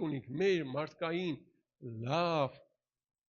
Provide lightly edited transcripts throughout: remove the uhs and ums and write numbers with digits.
ունենք մեր մարդկային լավ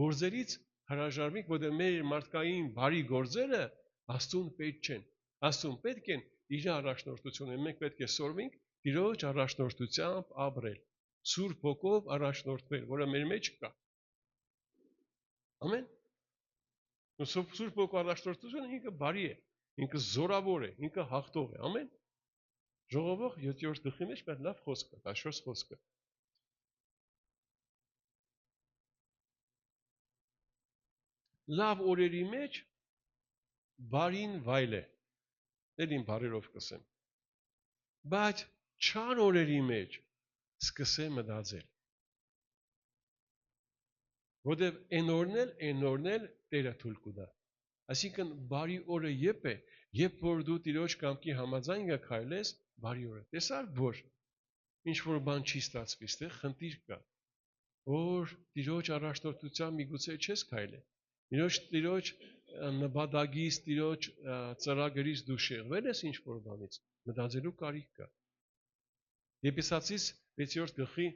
գործերից հրաժարվենք, որտեղ մեր մարդկային բարի գործերը Աստծուն պետք չեն։ Աստծուն պետք են իր առաջնորդությունը, մենք պետք է սորվենք Տիրոջ առաջնորդությամբ ապրել, Սուրբ Հոգով առաջնորդվել, որը մեր մեջ կա։ Ամեն։ Սուրբ Հոգու առաջնորդությունը ինքը բարի է, ինքը զորավոր է, ինքը հաղթող է։ Ամեն։ Ժողովող 7-րդ գլխի մեջ մի լավ խոսք կա, 14 խոսքը։ Լավ օրերի մեջ բարին վայել է, դեր իմ բարերով կսեմ, բայց չար օրերի մեջ սկսե մտածել, որտև են օրնել Տերը թույլ կտա։ Այսինքն բարի օրը երբ է, երբ որ դու Տիրոջ կամքի համաձայն քայլես, բարի օրը։ Տեսար, որ ինչ որ բան չի ստացվի, ստեղ խնդիր կա, որ Տիրոջ առաջնորդությամբ միգուցե չես քայլել։ Տիրոջ նպատակից, Տիրոջ ծրագրից դու շեղվել ես ինչ որ բանից, մտածելու կարիք կա։ Եփեսացիս 6-րդ գլխի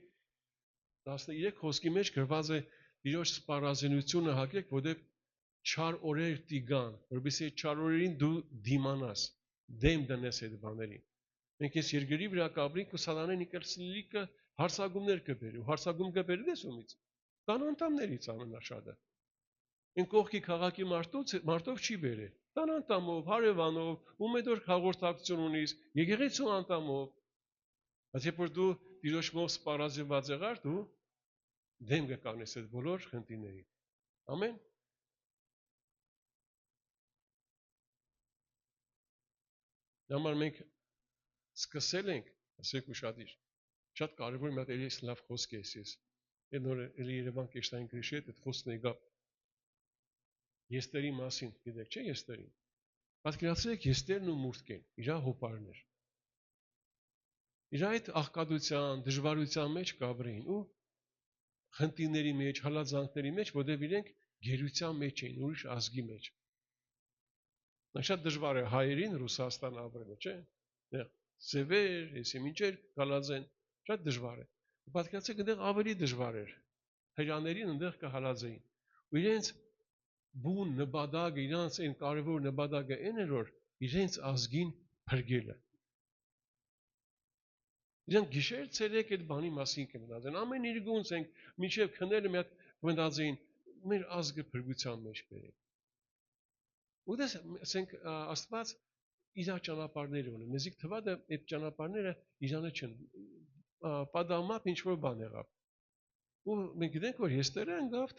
13 խոսքի մեջ գրված է Տիրոջ սպառազինությունը հագեք, որտեղ չար օրեր տիգան, որովհետեւ չար օրերին դու դիմանաս, դեմ դնես այդ բաներին։ Մենք այս երկրի վրա կապրենք ու սատանեն ինքնսլիկը հարցակումներ կբերի, ու հարցակում կբերի դες ումից։ Տան անդամներից ամենաշատը։ Այն կողքի քաղաքի մարդով չի բերել։ Տան անդամով, հարևանով, ում հետ որ հաղորդակցություն ունիս, եկեղեցու անդամով։ Բայց երբ որ դու Տիրոջ մոտ սպառազինված եղար, դու դեմ կկանես այդ բոլոր խնդիրներին։ Ամեն։ Նամար մենք սկսել ենք, ասեք ուշադիր, շատ կարևոր մի հատ էլի լավ խոսք է ես։ Այդ նոր էլի Երևան կեշտային գրիշի հետ այդ խոսքն եկա Եստերի մասին, գիտեք, չէ՞ Եստերին։ Պատկերացրեք Եստերն ու Մուրդկեն, իր հոպարներ։ Իր այդ աղքատության, դժվարության մեջ կաբրեին ու խնդիրների մեջ, հալածանքների մեջ, որտեղ իրենք գերության մեջ էին, ուրիշ ազգի մեջ։ Շատ դժվար է հայերին Ռուսաստան ապրելը, չէ՞։ Սևեր, եսի մինչեր գալածեն, շատ դժվար է։ Պատկերացրեք այնտեղ ավելի դժվար էր։ Հրյաներին այնտեղ կհալածեին։ Ու իրենց բուն նպատակը, իրանց այն կարևոր նպատակը այն էր, որ իրենց ազգին փրկելը։ Իրանք գիշեր ցերեկ այդ բանի մասին կմտածեն, ամեն իր գունց ենք, մինչև քնելը մի հատ մտածեին, մեր ազգը փրկության մեջ բերել։ Ու դες ասենք Աստված իր ճանապարհները ունի, մեզի թվա դա այդ ճանապարհները իրանը չեն։ Պատամապ ինչ որ բան եղավ։ Ու մենք գիտենք, որ Եստերը անգավ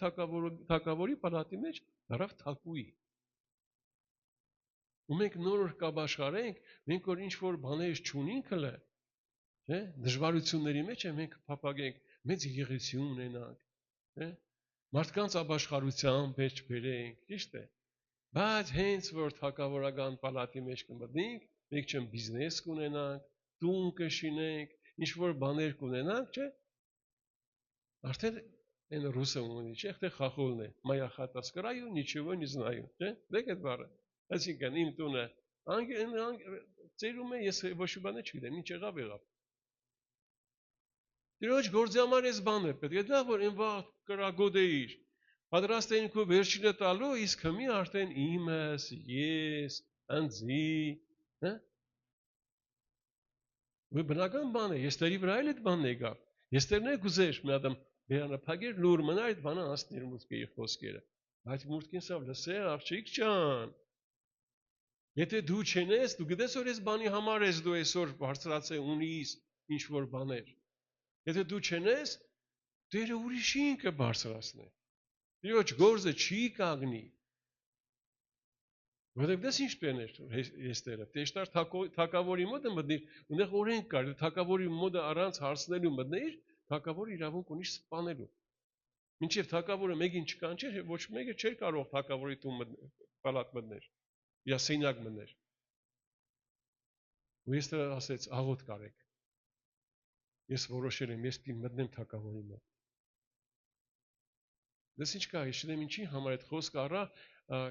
թագավորի պալատի մեջ դարավ թակուի։ Ու մենք նոր կապաշխարենք, մենք որ ինչ որ բաներ չունենք հələ, չէ՞, դժվարությունների մեջ է մենք փափագենք, մեծ եղեցություն ունենանք, չէ՞։ Մարդկանց ապաշխարության մեջ բերենք, ճիշտ է։ Բայց հենց որ թագավորական պալատի մեջ կմտնենք, մենք չեմ բիզնես կունենանք, տուն կշինենք, ինչ որ բաներ կունենանք, չէ՞։ Արդեն այն ռուսը ունի, չէ՞, այդտեղ խախոլն է, моя хата с краю, ничего не знаю, չէ՞։ Դեք այդ բառը։ Այսինքն իմ տունը ծերում է, ես ոչ մի բան չգիտեմ, ինչ եղավ։ Տիրոջ գործի համար էս բանը պետք է դա որ այն վաղ կրագոդեիր։ Պատրաստ էին քո վերջինը տալու, իսկ հիմի արդեն իմս, ես, անձի, հա։ Ու բնական բան է, Եստերի վրա էլ այդ բանն եկավ։ Եստերն է գուզեր մի ադամ բերանափագեր լուր մնա այդ բանը ասներ մուտքի խոսքերը։ Բայց մուտքին սա լսե աղջիկ ջան։ Եթե դու չենես, դու գիտես որ այս բանի համար ես դու այսօր բարձրացե ունիս ինչ որ բաներ։ Եթե դու չենես, Տերը ուրիշին կբարձրացնի։ Տիրոջ գործը չի կանգնի։ Որտեղ դες ինչ տեներ Եստերը, Տեշտար թագավորի մոտը մտնիր, ունեղ օրենք կար, թագավորի մոտը առանց հարցնելու մտնիր, թագավորը իրավունք ունի սպանելու։ Մինչև թագավորը մեկին չկանչեր, ոչ մեկը չէր կարող թագավորի տուն պալատ մտներ, իր սենյակ մտներ։ Ու Եստերը ասեց, աղոտ կարեք։ Ես որոշել եմ, ես պիտի մտնեմ թագավորի մոտ։ Դες ինչ կա, ես չգիտեմ ինչի համար այդ խոսքը առա,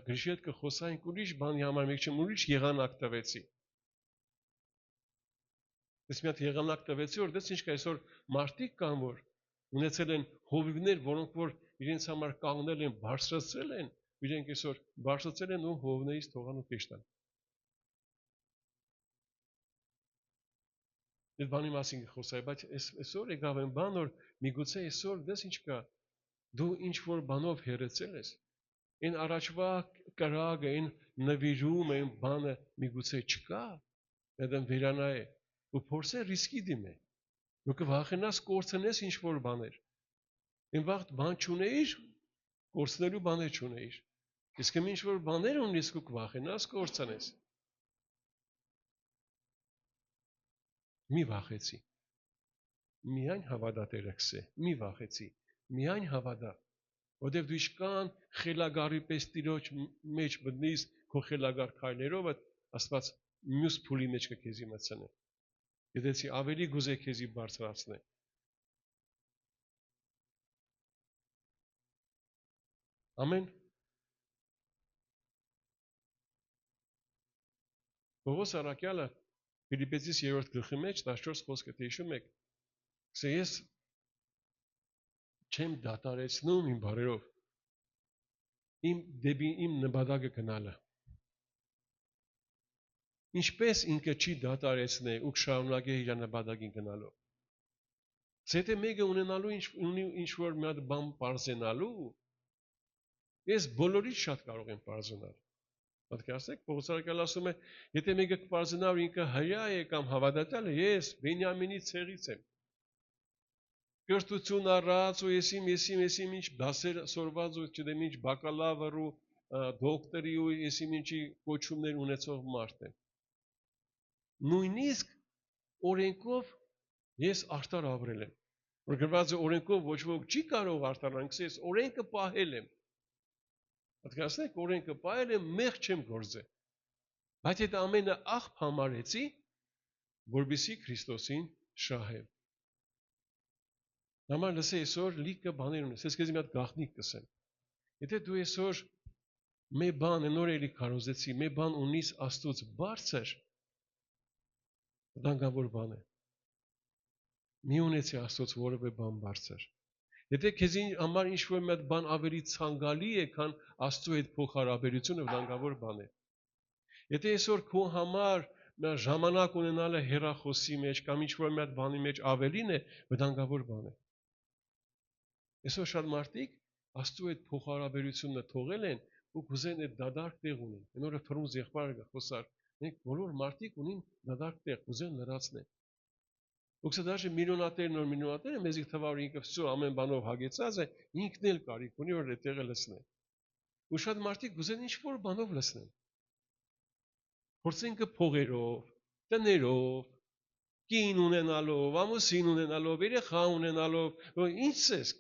գրիշի հետ կխոսային ուրիշ բանի համար, մեկ չեմ ուրիշ եղանակ տվեցի։ Դες մի հատ եղանակ տվեցի, որ դες ինչ կա, այսօր մարդիկ կան, որ ունեցել են հովիվներ, որոնք որ իրենց համար կանգնել են, բարձրացրել են, իրենք այսօր բարձրացել են ու հովիվներից թողան ու կեշտան։ Այդ բանի մասին խոսάει, բայց այսօր եկավ այն բան, որ միգուցե այսօր դες ինչ կա, դու ինչ որ բանով հերեցել ես, այն առաջվա կրագը, այն նվիրումը, այն բանը միգուցե չկա, դա վերանա է, ու փորձե ռիսկի դիմե, դու կվախենաս կորցնես ինչ որ բաներ, այն վաղ բան չունեիր, կորցնելու բաներ չունեիր, իսկ ինչ որ բաներ ունես ու կվախենաս կորցնես, մի վախեցի, միայն հավատա Տերս է, մի վախեցի, միայն հավատա, որտեղ դու իշքան խելագարի պես Տիրոջ մեջ մտնես քո խելագար քայլերով, Աստված մյուս փուլի մեջ կքեզի մտցնի, գիտեցի ավելի գուզե քեզի բարձրացնե։ Ամեն Պողոս առաքյալը Ֆիլիպպեցիս 3-րդ գլխի մեջ 14 խոսքը հիշում եք, ասե ես չեմ դատարեցնում իմ բարերով, իմ դեպի իմ նպատակը գնալը։ Ինչպես ինքը չի դատարեցնե ու շարունակե իր նպատակին գնալով։ Եթե մեկը ունենալու ինչ որ մի հատ բան բարձենալու, ես բոլորից շատ կարող եմ բարձենալ։ Պատկերացրեք, Պողոս առաքյալը ասում է, եթե մեկը կբարձենա, որ ինքը հրյա է կամ հավատացյալ է, ես Բենյամինի ցեղից եմ։ Կրթություն առած ու եսիմ ինչ դասեր սորված ու չդեմ ինչ բակալավր ու դոկտորի ու եսիմ ինչի կոչումներ ունեցող մարդ եմ։ Նույնիսկ օրենքով ես արդար ապրել եմ։ Որ գրված է օրենքով ոչ ոք չի կարող արդարանալ, ես օրենքը պահել եմ։ Պատկերացրեք, օրենքը պահել եմ, մեղ չեմ գործել։ Բայց այդ ամենը աղբ համարեցի, որպեսզի Քրիստոսին շահեմ։ Համար լսե այսօր լիքը բաներ ունես, ես քեզ մի հատ գաղտնիք կսեմ։ Եթե դու այսօր մի բան նոր էլի քարոզեցի, մի բան ունիս Աստծուց բարձր, վտանգավոր բան է։ Մի ունեցի Աստծուց որևէ բան բարձր։ Եթե քեզ համար ինչ-որ մի հատ բան ավելի ցանկալի է, քան Աստծու հետ փոխհարաբերությունը, վտանգավոր բան է։ Եթե այսօր քո համար ժամանակ ունենալը հեռախոսի մեջ կամ ինչ-որ մի հատ բանի մեջ ավելին է, վտանգավոր բան է։ Այսօր շատ մարդիկ Աստծու հետ փոխհարաբերությունը թողել են ու կուզեն այդ դադարք տեղ ունեն։ Այն օրը Ֆրունզ եղբայրը խոսար, մենք բոլոր մարդիկ ունին դադարք տեղ, կուզեն լրացնել։ Ուքսը դաժե միլիոնատերն որ միլիոնատերը մեզի թվա որ ինքը վсё ամեն բանով հագեցած է, ինքն էլ կարիք ունի որ այդտեղը լցնի։ Ու շատ մարդիկ կուզեն ինչ-որ բանով լցնեն։ Փորձեն փողերով, տներով, կին ունենալով, ամուսին ունենալով, երեխա ունենալով, ինչ ես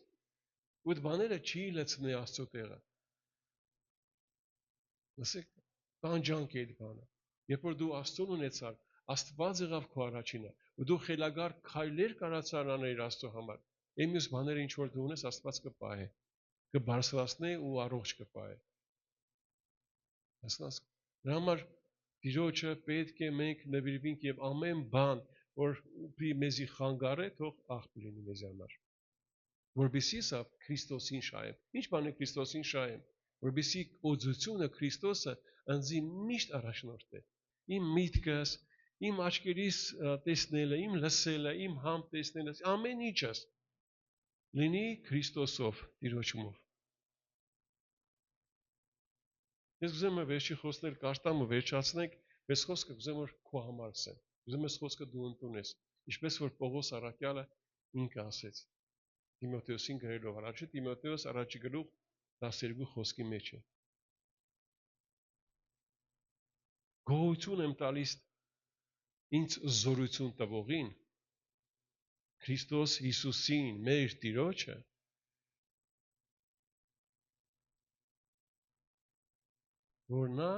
Այդ բաները չի լցնի Աստծո տեղը։ Լսեք, տանջանք է այդ բանը։ Երբ որ դու Աստծուն ունեցար, Աստված եղավ քո առաջինը, ու դու խելագար քայլեր կարացար անել Աստծո համար։ Այն մյուս բաները ինչ որ դու ունես, Աստված կպահե, կբարձրացնի ու առողջ կպահե։ Հասկանաս։ Դրա համար Տիրոջը պետք է մենք նվիրվենք եւ ամեն բան, որ մեզի խանգարե, թող աղբ լինի մեզ համար։ Որբիսի սա Քրիստոսին շահեմ։ Ինչ բան է Քրիստոսին շահեմ։ Որբիսի օծությունը Քրիստոսը ինձի միշտ առաջնորդ է։ Իմ միտքս, իմ աչքերիս տեսնելը, իմ լսելը, իմ համ տեսնելը, ամեն ինչս լինի Քրիստոսով, Տիրոջով։ Ես ուզում եմ վերջի խոսքներ կարտամ ու վերջացնենք, այս խոսքը ուզում եմ քո համար ասեմ։ Ուզում եմ այս խոսքը դու ընդունես, ինչպես որ Պողոս առաքյալը ինքը ասեց։ Տիմոթեոսին գրելով առաջի Տիմոթեոս առաջի գլուխ 12 խոսքի մեջ է։ Գոհություն եմ տալիս ինձ զորություն տվողին Քրիստոս Հիսուսին, մեր Տիրոջը, որ նա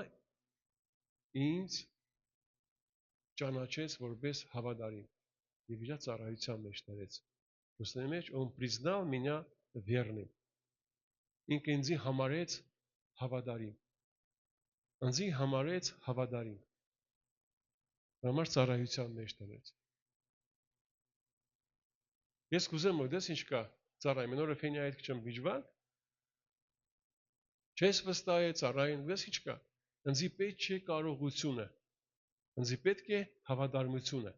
ինձ ճանաչեց որպես հավատարիմ եւ իր ծառայության մեջ դրեց։ Ուսնի մեջ он признал меня верным։ Ինքը ինձ համարեց հավատարիմ։ Ինձ համարեց հավատարիմ։ Համար ծառայության մեջ դրեց։ Ես կուզեմ որ դες ինչ կա ծառայում են օրը ֆենի այդ քչեմ վիճվան չես վստահ ծառային դες ինչ կա ընձի պետք չէ կարողությունը ընձի պետք է հավատարմությունը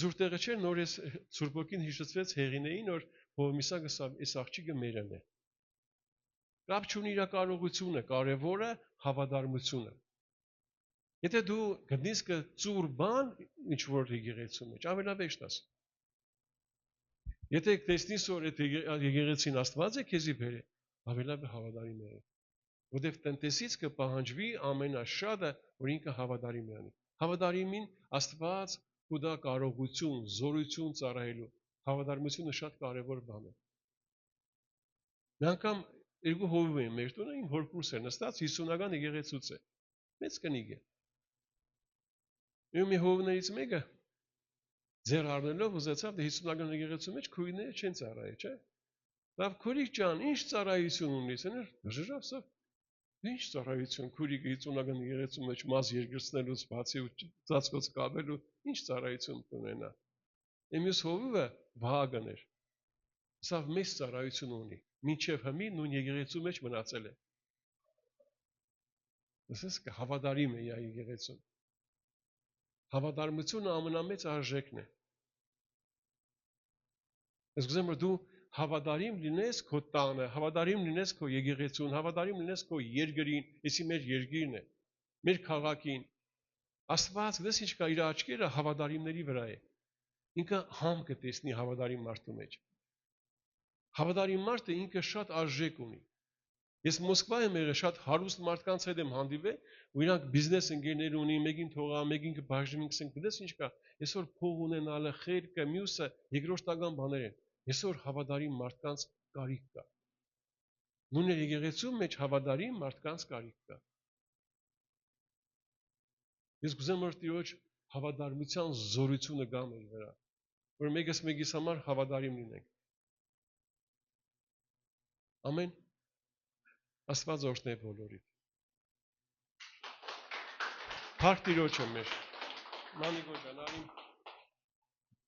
Զուր տեղը չէ նոր ես Սուրբ ոգին հիշեցրեց հեղինեին որ Հովմիսա գսավ այս աղջիկը մերն է Կապ չունի իր կարողությունը կարևորը հավատարմությունը Եթե դու գտնես կծուր բան ինչ որ եկեղեցու մեջ ավելավեշ տաս Եթե տեսնես որ այդ եկեղեցին Աստված է քեզի բերե ավելավե հավատարիմ է Որտեվ տնտեսից կպահանջվի ամենաշատը որ ինքը հավատարիմ է Հավատարիմին Աստված կուտա կարողություն, զորություն ծառայելու Հավատարմությունը շատ կարևոր բան է Մի անգամ երկու հովիվ էին մեր տունը իմ հորքուրս էր նստած 50-ական եկեղեցուց է Մեծ կնիկ է Ու մի հովիվներից մեկը ձեր առնելով ուզեցավ 50-ական եկեղեցու մեջ քույրները չեն ծառայի, չէ Լավ քույրիկ ջան, ինչ ծառայություն ունես, ժժավսով Ինչ ծառայություն, քույրիկը 50-ական եկեղեցու մեջ մազ երկրցնելուց բացի ու ծածկոց կապելու, ինչ ծառայություն ունենա Մյուս հովիվը Վահագն էր Սավ մեծ ծառայություն ունի Մինչև հիմի նույն եկեղեցու մեջ մնացել է Լսես հավատարիմ է եկեղեցուն Հավատարմությունը ամենամեծ արժեքն է Ես գուզեմ որ դու հավատարիմ լինես քո տանը, հավատարիմ լինես քո եկեղեցուն, հավատարիմ լինես քո երկրին, եսի մեր երկիրն է, մեր քաղաքին Աստված դες ինչ կա իր աչքերը հավատարիմների վրա է Ինքը համ կտեսնի հավատարիմ մարդու մեջ Հավատարիմ մարդը ինքը շատ արժեք ունի Ես Մոսկվա եմ եղել շատ հարուստ մարդկանց հետ եմ հանդիպել ու իրանք բիզնես ընկերներ ունի, մեկին թողա, մեկին կբաժնվի, ասենք դες ինչ կա, այսօր փող ունենալը, խելքը, մյուսը երկրորդական բաներ են Այսօր հավատարիմ մարդկանց կարիք կա Նույն եկեղեցու մեջ հավատարիմ մարդկանց կարիք կա Ես գուզեմ որ Տիրոջ հավատարմության զորությունը գա մեր վրա որ մեկս համար հավատարիմ լինենք Ամեն Աստված օրհնե բոլորիդ Փառք Տիրոջը մեր Մանիկո ջան, արին